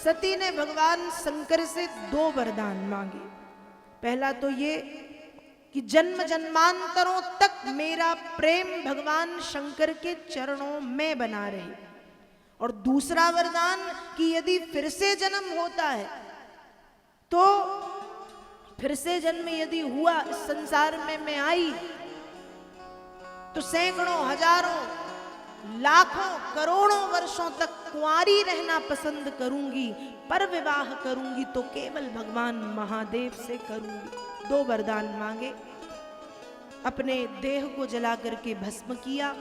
सती ने भगवान शंकर से 2 वरदान मांगे। पहला तो ये कि जन्म जन्मांतरों तक मेरा प्रेम भगवान शंकर के चरणों में बना रहे, और दूसरा वरदान कि यदि फिर से जन्म होता है तो फिर से जन्म यदि हुआ इस संसार में मैं आई तो सैकड़ों हजारों लाखों करोड़ों वर्षों तक कुंवारी रहना पसंद करूंगी, पर विवाह करूंगी तो केवल भगवान महादेव से करूंगी। 2 वरदान मांगे, अपने देह को जला करके भस्म किया।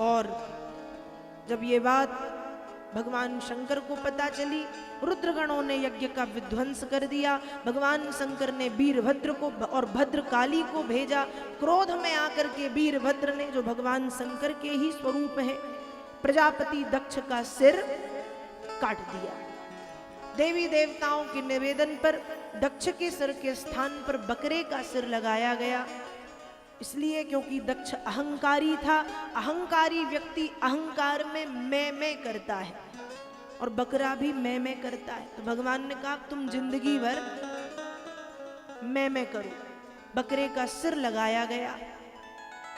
और जब ये बात भगवान शंकर को पता चली, रुद्रगणों ने यज्ञ का विध्वंस कर दिया। भगवान शंकर ने वीरभद्र को और भद्रकाली को भेजा। क्रोध में आकर के वीरभद्र ने, जो भगवान शंकर के ही स्वरूप हैं, प्रजापति दक्ष का सिर काट दिया। देवी देवताओं के निवेदन पर दक्ष के सिर के स्थान पर बकरे का सिर लगाया गया, इसलिए क्योंकि दक्ष अहंकारी था। अहंकारी व्यक्ति अहंकार में मैं करता है, और बकरा भी मैं करता है। तो भगवान ने कहा तुम जिंदगी भर मैं करो। बकरे का सिर लगाया गया।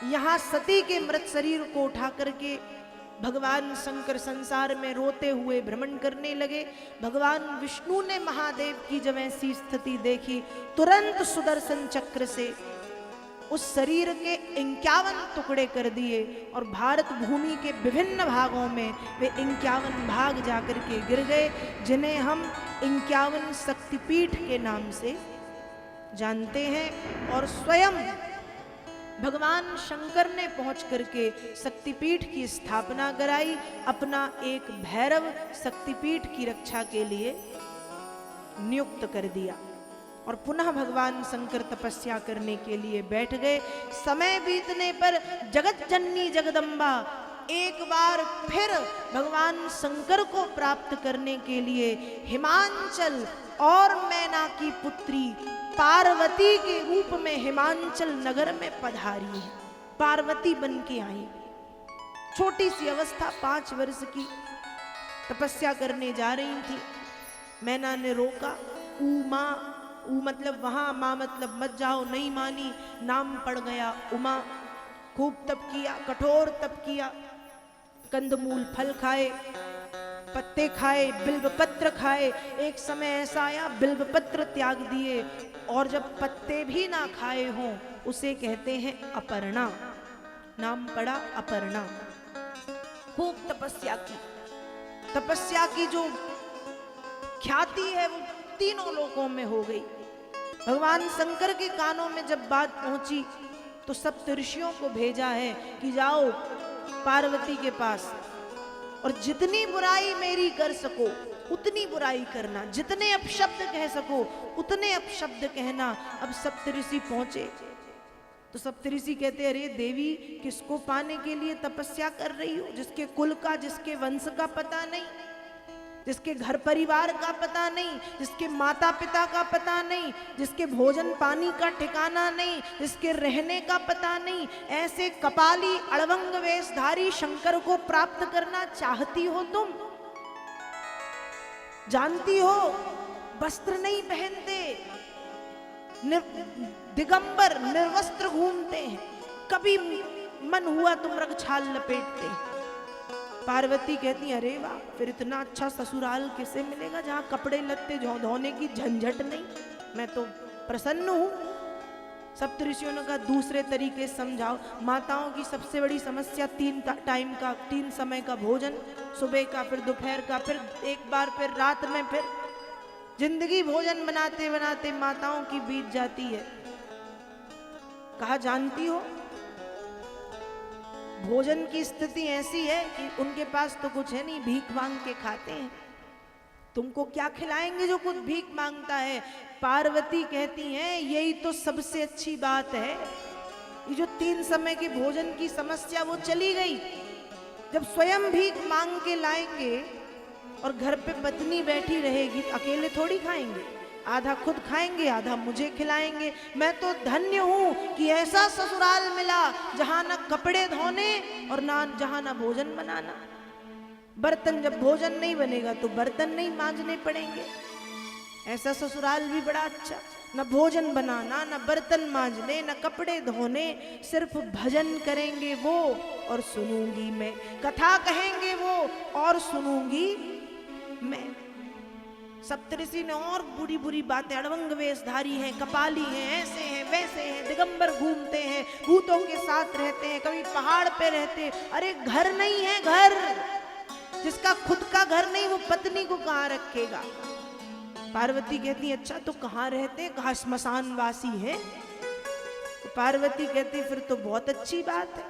यहां सती के मृत शरीर को उठा करके भगवान शंकर संसार में रोते हुए भ्रमण करने लगे। भगवान विष्णु ने महादेव की जब ऐसी स्थिति देखी, तुरंत सुदर्शन चक्र से उस शरीर के 51 टुकड़े कर दिए, और भारत भूमि के विभिन्न भागों में वे 51 भाग जाकर के गिर गए, जिन्हें हम 51 शक्तिपीठ के नाम से जानते हैं। और स्वयं भगवान शंकर ने पहुंच करके शक्तिपीठ की स्थापना कराई, अपना एक भैरव शक्तिपीठ की रक्षा के लिए नियुक्त कर दिया। और पुनः भगवान शंकर तपस्या करने के लिए बैठ गए। समय बीतने पर जगत जननी जगदम्बा एक बार फिर भगवान शंकर को प्राप्त करने के लिए हिमांचल और मैना की पुत्री पार्वती के रूप में हिमांचल नगर में पधारी है। पार्वती बन के आई, छोटी सी अवस्था, 5 वर्ष की, तपस्या करने जा रही थी। मैना ने रोका, उमा, ऊ मतलब वहां, माँ मतलब मत जाओ, नहीं मानी, नाम पड़ गया उमा। खूब तप किया, कठोर तप किया, कंदमूल फल खाए, पत्ते खाए, बिल्वपत्र खाए। एक समय ऐसा आया बिल्वपत्र त्याग दिए, और जब पत्ते भी ना खाए हों उसे कहते हैं अपर्णा, नाम पड़ा अपर्णा। खूब तपस्या की, तपस्या की जो ख्याति है वो तीनों लोकों में हो गई। भगवान शंकर के कानों में जब बात पहुंची तो सप्तऋषियों को भेजा है कि जाओ पार्वती के पास, और जितनी बुराई मेरी कर सको उतनी बुराई करना, जितने अपशब्द कह सको उतने अपशब्द कहना। अब सप्तऋषि पहुंचे तो सप्तऋषि कहते, अरे देवी, किसको पाने के लिए तपस्या कर रही हो, जिसके कुल का, जिसके वंश का पता नहीं, जिसके घर परिवार का पता नहीं, जिसके माता पिता का पता नहीं, जिसके भोजन पानी का ठिकाना नहीं, जिसके रहने का पता नहीं, ऐसे कपाली अड़वंग वेशधारी शंकर को प्राप्त करना चाहती हो तुम? जानती हो वस्त्र नहीं पहनते, दिगंबर निर्वस्त्र घूमते हैं, कभी मन हुआ तो मृगछाल लपेटते हैं। पार्वती कहती, अरे वाह, फिर इतना अच्छा ससुराल किसे मिलेगा जहाँ कपड़े लत्ते धोने की झंझट नहीं, मैं तो प्रसन्न हूँ। सप्तऋषियों ने कहा दूसरे तरीके समझाओ। माताओं की सबसे बड़ी समस्या 3 टाइम का, 3 समय का भोजन, सुबह का, फिर दोपहर का, फिर एक बार, फिर रात में, फिर जिंदगी भोजन बनाते बनाते माताओं की बीत जाती है। कहा जानती हो भोजन की स्थिति ऐसी है कि उनके पास तो कुछ है नहीं, भीख मांग के खाते हैं। तुमको क्या खिलाएंगे जो कुछ भीख मांगता है? पार्वती कहती हैं यही तो सबसे अच्छी बात है, ये जो 3 समय के भोजन की समस्या वो चली गई। जब स्वयं भीख मांग के लाएंगे और घर पे पत्नी बैठी रहेगी, अकेले थोड़ी खाएंगे, आधा खुद खाएंगे, आधा मुझे खिलाएंगे। मैं तो धन्य हूं कि ऐसा ससुराल मिला जहां ना कपड़े धोने और ना जहां ना भोजन बनाना। बर्तन जब भोजन नहीं बनेगा तो बर्तन नहीं मांजने पड़ेंगे। ऐसा ससुराल भी बड़ा अच्छा, न भोजन बनाना, न बर्तन मांजने, न कपड़े धोने, सिर्फ भजन करेंगे वो और सुनूंगी मैं, कथा कहेंगे वो और सुनूंगी मैं। सप्तऋषि ने और बुरी बुरी बातें, अड़वंग वेशधारी हैं, कपाली हैं, ऐसे हैं वैसे हैं, दिगंबर घूमते हैं, भूतों के साथ रहते हैं, कभी पहाड़ पे रहते हैं। अरे घर नहीं है घर, जिसका खुद का घर नहीं वो पत्नी को कहाँ रखेगा। पार्वती कहती अच्छा तो कहाँ रहते, कहाँ स्मशान वासी है। तो पार्वती कहती फिर तो बहुत अच्छी बात है,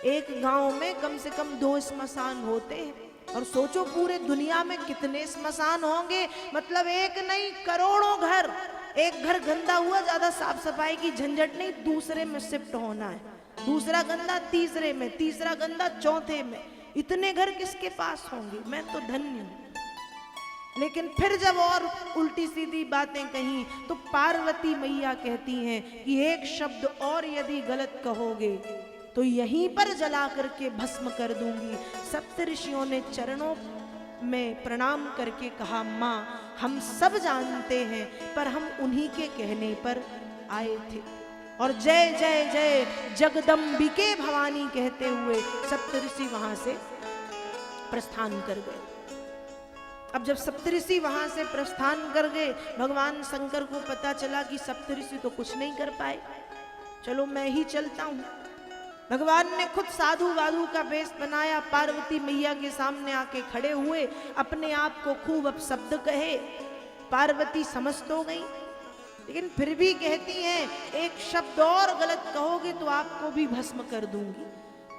एक गांव में कम से कम 2 स्मशान होते हैं। और सोचो पूरे दुनिया में कितने स्मशान होंगे, मतलब एक नहीं करोड़ों घर। एक घर गंदा हुआ, ज्यादा साफ सफाई की झंझट नहीं, दूसरे में शिफ्ट होना है, दूसरा गंदा तीसरे में, तीसरा गंदा चौथे में। इतने घर किसके पास होंगे, मैं तो धन्य हूं। लेकिन फिर जब और उल्टी सीधी बातें कही तो पार्वती मैया कहती हैं कि एक शब्द और यदि गलत कहोगे तो यहीं पर जला करके भस्म कर दूंगी। सप्तऋषियों ने चरणों में प्रणाम करके कहा माँ हम सब जानते हैं, पर हम उन्हीं के कहने पर आए थे। और जय जय जय जगदम्बिके भवानी कहते हुए सप्तऋषि वहां से प्रस्थान कर गए। अब जब सप्तऋषि वहां से प्रस्थान कर गए, भगवान शंकर को पता चला कि सप्तऋषि तो कुछ नहीं कर पाए, चलो मैं ही चलता हूं। भगवान ने खुद साधु वाधु का वेश बनाया, पार्वती मैया के सामने आके खड़े हुए, अपने आप को खूब अपशब्द कहे। पार्वती समझ तो गई, लेकिन फिर भी कहती हैं एक शब्द और गलत कहोगे तो आपको भी भस्म कर दूंगी।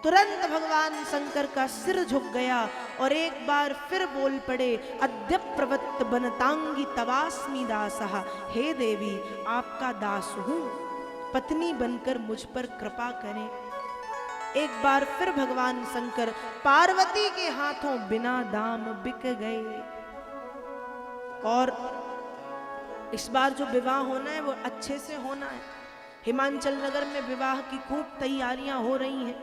तुरंत भगवान शंकर का सिर झुक गया और एक बार फिर बोल पड़े अद्य प्रवत्त बनतांगी तवास्मि दासः। हे देवी आपका दास हूं, पत्नी बनकर मुझ पर कृपा करें। एक बार फिर भगवान शंकर पार्वती के हाथों बिना दाम बिक गए। और इस बार जो विवाह होना है वो अच्छे से होना है। हिमाचल नगर में विवाह की खूब तैयारियां हो रही हैं।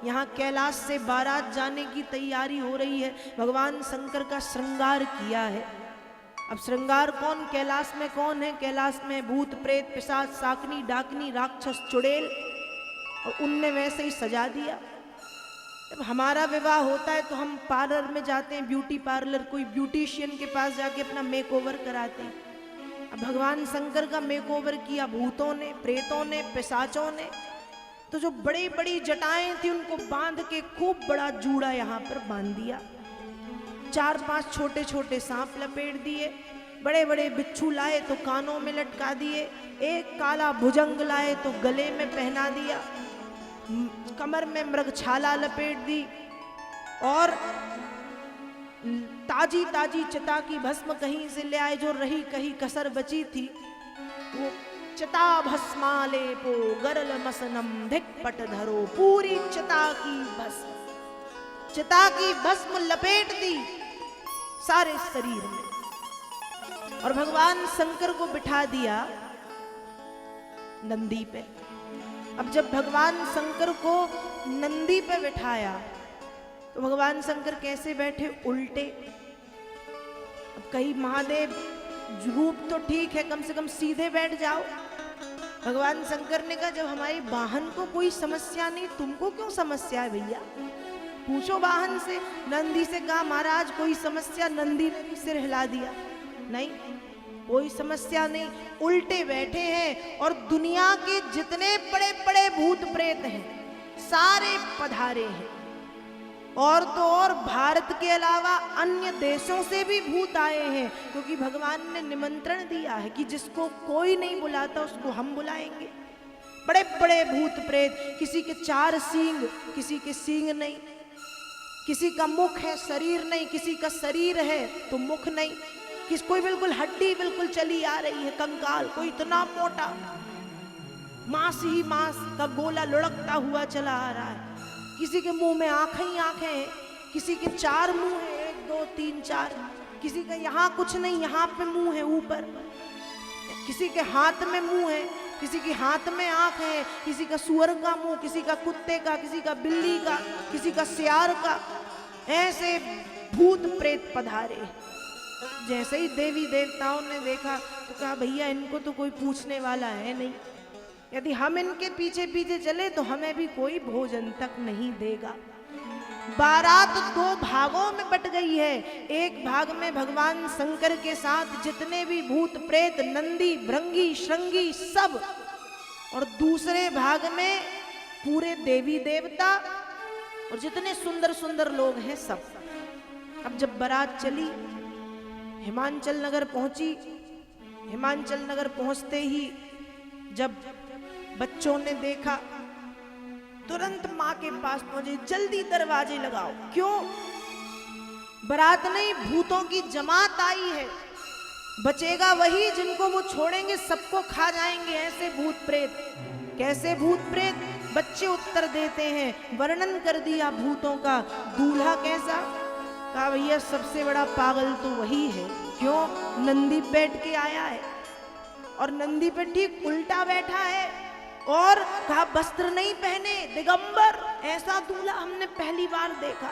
यहाँ कैलाश से बारात जाने की तैयारी हो रही है। भगवान शंकर का श्रृंगार किया है। अब श्रृंगार कौन, कैलाश में कौन है? कैलाश में भूत प्रेत पिशाच शाकनी डाकनी राक्षस चुड़ैल, और उनने वैसे ही सजा दिया। जब हमारा विवाह होता है तो हम पार्लर में जाते हैं, ब्यूटी पार्लर, कोई ब्यूटिशियन के पास जाके अपना मेकओवर कराते हैं। अब भगवान शंकर का मेकओवर किया भूतों ने, प्रेतों ने, पिशाचों ने। तो जो बड़ी बड़ी जटाएं थी उनको बांध के खूब बड़ा जूड़ा यहाँ पर बांध दिया। 4-5 छोटे छोटे सांप लपेट दिए, बड़े बड़े बिच्छू लाए तो कानों में लटका दिए, एक काला भुजंग लाए तो गले में पहना दिया, कमर में मृगछाला लपेट दी, और ताजी ताजी चिता की भस्म कहीं से ले आए, जो रही कहीं कसर बची थी वो चिता भस्मालेपो गरल मसनम धिक्पट धरो। पूरी चिता की भस्म, चिता की भस्म लपेट दी सारे शरीर में, और भगवान शंकर को बिठा दिया नंदी पे। अब जब भगवान शंकर को नंदी पे बिठाया तो भगवान शंकर कैसे बैठे? उल्टे। अब कहीं महादेव रूप तो ठीक है, कम से कम सीधे बैठ जाओ। भगवान शंकर ने कहा जब हमारी वाहन को कोई समस्या नहीं, तुमको क्यों समस्या है भैया? पूछो वाहन से। नंदी से कहा महाराज कोई समस्या? नंदी ने भी सिर हिला दिया, नहीं कोई समस्या नहीं। उल्टे बैठे हैं और दुनिया के जितने बड़े बड़े भूत प्रेत हैं सारे पधारे हैं। और तो और भारत के अलावा अन्य देशों से भी भूत आए हैं, क्योंकि भगवान ने निमंत्रण दिया है कि जिसको कोई नहीं बुलाता उसको हम बुलाएंगे। बड़े बड़े भूत प्रेत, किसी के 4 सींग, किसी के सींग नहीं, किसी का मुख है शरीर नहीं, किसी का शरीर है तो मुख नहीं, कोई बिल्कुल हड्डी बिल्कुल चली आ रही है, कंकाल, कोई इतना मोटा मांस ही मांस का गोला लुढ़कता हुआ चला आ रहा है। किसी के मुंह में आंखें ही आंखें हैं, किसी के 4 मुंह है, 1 2 3 4, किसी का यहाँ कुछ नहीं, यहाँ पे मुंह है ऊपर, किसी के हाथ में मुंह है, किसी के हाथ में आंख है, किसी का सुअर का मुंह, किसी का कुत्ते का, किसी का बिल्ली का, किसी का सियार का, ऐसे भूत प्रेत पधारे। जैसे ही देवी देवताओं ने देखा तो कहा भैया इनको तो कोई पूछने वाला है नहीं, यदि हम इनके पीछे पीछे चले तो हमें भी कोई भोजन तक नहीं देगा। बारात दो भागों में बट गई है। एक भाग में भगवान शंकर के साथ जितने भी भूत प्रेत, नंदी, भृंगी, श्रृंगी सब, और दूसरे भाग में पूरे देवी देवता और जितने सुंदर सुंदर लोग हैं सब। अब जब बारात चली, हिमांचल नगर पहुंची। हिमांचल नगर पहुंचते ही जब बच्चों ने देखा, तुरंत मां के पास पहुंचे, जल्दी दरवाजे लगाओ। क्यों? बारात नहीं, भूतों की जमात आई है। बचेगा वही जिनको वो छोड़ेंगे, सबको खा जाएंगे ऐसे भूत प्रेत। कैसे भूत प्रेत? बच्चे उत्तर देते हैं, वर्णन कर दिया भूतों का। दूल्हा कैसा? कहा भैया सबसे बड़ा पागल तो वही है। क्यों? नंदी बैठ के आया है और नंदी पे ठीक उल्टा बैठा है, और कहा वस्त्र नहीं पहने, दिगंबर। ऐसा दूल्हा हमने पहली बार देखा।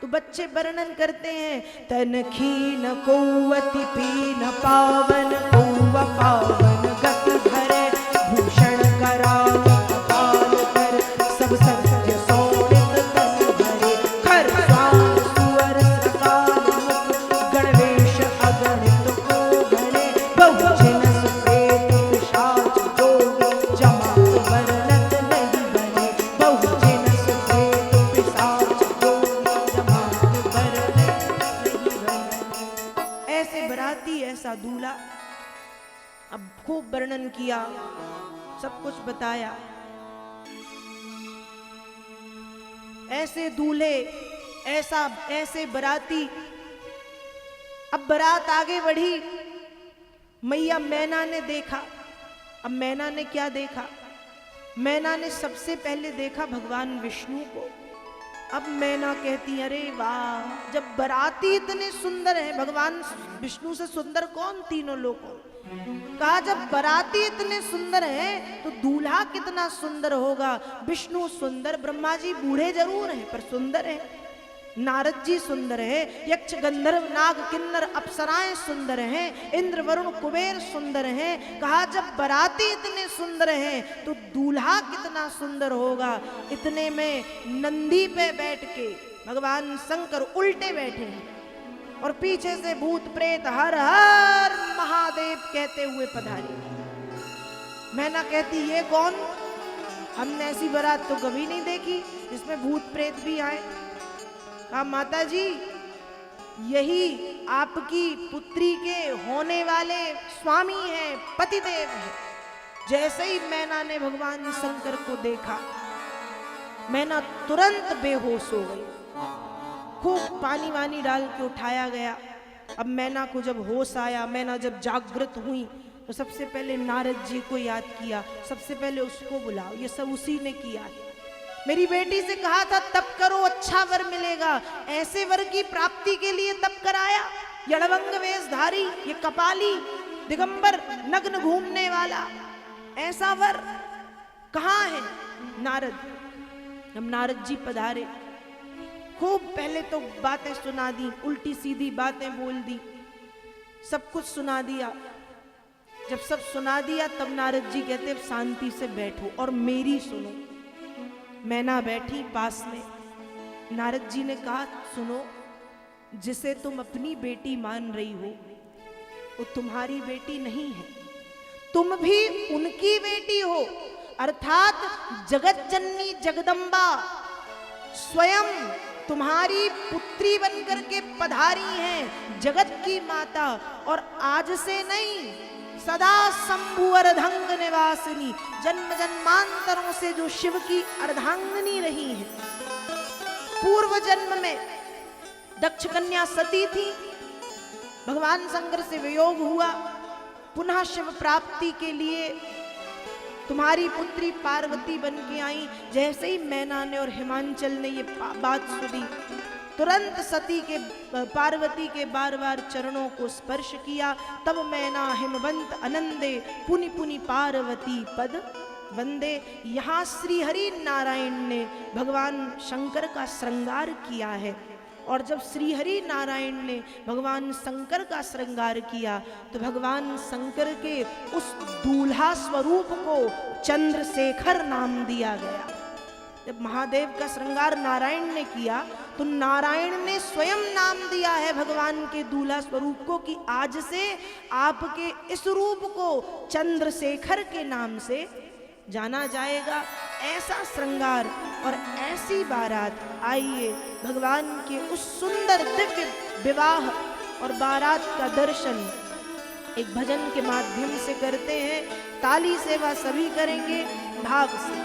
तो बच्चे वर्णन करते हैं, तन खीन कौवति पीन पावन, कौवा पावन गत धरे, भूषण कराल कपाल कर, सब सत्य सोनित तन भरे, खर स्वान सुअर सकाल मुख, गणवेश अगणित को घरे, बहुजिनस प्रेत पिशाच जोगी, जमात वर्णत नहीं बने, बहुजिनस प्रेत पिशाच जोगी, जमात वर्णत नहीं बने। ऐसे बराती, ऐसा दूल्हा। अब खूब वर्णन किया, सब कुछ बताया। ऐसे दूल्हे, ऐसे बराती। अब बारात आगे बढ़ी। मैया मैना ने देखा। अब मैना ने क्या देखा? मैना ने सबसे पहले देखा भगवान विष्णु को। अब मैना कहती, अरे वाह, जब बराती इतने सुंदर हैं, भगवान विष्णु से सुंदर कौन तीनों लोगों? कहा जब बराती इतने सुंदर हैं तो दूल्हा कितना सुंदर होगा। विष्णु सुंदर, ब्रह्मा जी बूढ़े जरूर हैं पर सुंदर हैं, नारद जी सुंदर है, यक्ष गंधर्व नाग किन्नर अप्सराएं सुंदर हैं, इंद्र वरुण कुबेर सुंदर हैं। कहा जब बराती इतने सुंदर हैं तो दूल्हा कितना सुंदर होगा। इतने में नंदी पे बैठ के भगवान शंकर उल्टे बैठे हैं और पीछे से भूत प्रेत हर हर महादेव कहते हुए पधारे। मैना कहती, ये कौन? हमने ऐसी बारात तो कभी नहीं देखी जिसमें भूत प्रेत भी आए। कहा माता जी, यही आपकी पुत्री के होने वाले स्वामी हैं, पतिदेव हैं। जैसे ही मैना ने भगवान शंकर को देखा, मैना तुरंत बेहोश हो गई। खूब पानी वानी डाल के उठाया गया। अब मैना को जब होश आया, मैना जब जागृत हुई तो सबसे पहले नारद जी को याद किया, सबसे पहले उसको बुलाओ। ये सब उसी ने किया है। मेरी बेटी से कहा था तप करो अच्छा वर मिलेगा, ऐसे वर की प्राप्ति के लिए तप कराया। यड़वंग वेशधारी, ये कपाली, दिगंबर, नग्न घूमने वाला, ऐसा वर कहाँ है? नारद। हम नारद जी पधारे। खूब पहले तो बातें सुना दी, उल्टी सीधी बातें बोल दी, सब कुछ सुना दिया। जब सब सुना दिया तब नारद जी कहते अब शांति से बैठो और मेरी सुनो। मैना बैठी पास में। नारद जी ने कहा, सुनो, जिसे तुम अपनी बेटी मान रही हो वो तुम्हारी बेटी नहीं है, तुम भी उनकी बेटी हो। अर्थात जगत जननी जगदम्बा स्वयं तुम्हारी पुत्री बनकर के पधारी हैं, जगत की माता। और आज से नहीं, सदा शंभु अर्धांग निवासिनी, जन्म जन्मांतरों से जो शिव की अर्धांगिनी रही है। पूर्व जन्म में दक्ष कन्या सती थी, भगवान शंकर से वियोग हुआ, पुनः शिव प्राप्ति के लिए तुम्हारी पुत्री पार्वती बन के आई। जैसे ही मैना ने और हिमांचल ने ये बात सुनी, तुरंत सती के पार्वती के बार बार चरणों को स्पर्श किया। तब मैना हिमवंत आनंदे पुनि पुनि पार्वती पद वंदे। यहाँ श्री हरि नारायण ने भगवान शंकर का श्रृंगार किया है। और जब श्रीहरि नारायण ने भगवान शंकर का श्रृंगार किया तो भगवान शंकर के उस दूल्हा स्वरूप को चंद्रशेखर नाम दिया गया। जब महादेव का श्रृंगार नारायण ने किया तो नारायण ने स्वयं नाम दिया है भगवान के दूल्हा स्वरूप को कि आज से आपके इस रूप को चंद्रशेखर के नाम से जाना जाएगा। ऐसा श्रृंगार और ऐसी बारात, आइए भगवान के उस सुंदर दिव्य विवाह और बारात का दर्शन एक भजन के माध्यम से करते हैं। ताली सेवा सभी करेंगे भाव से।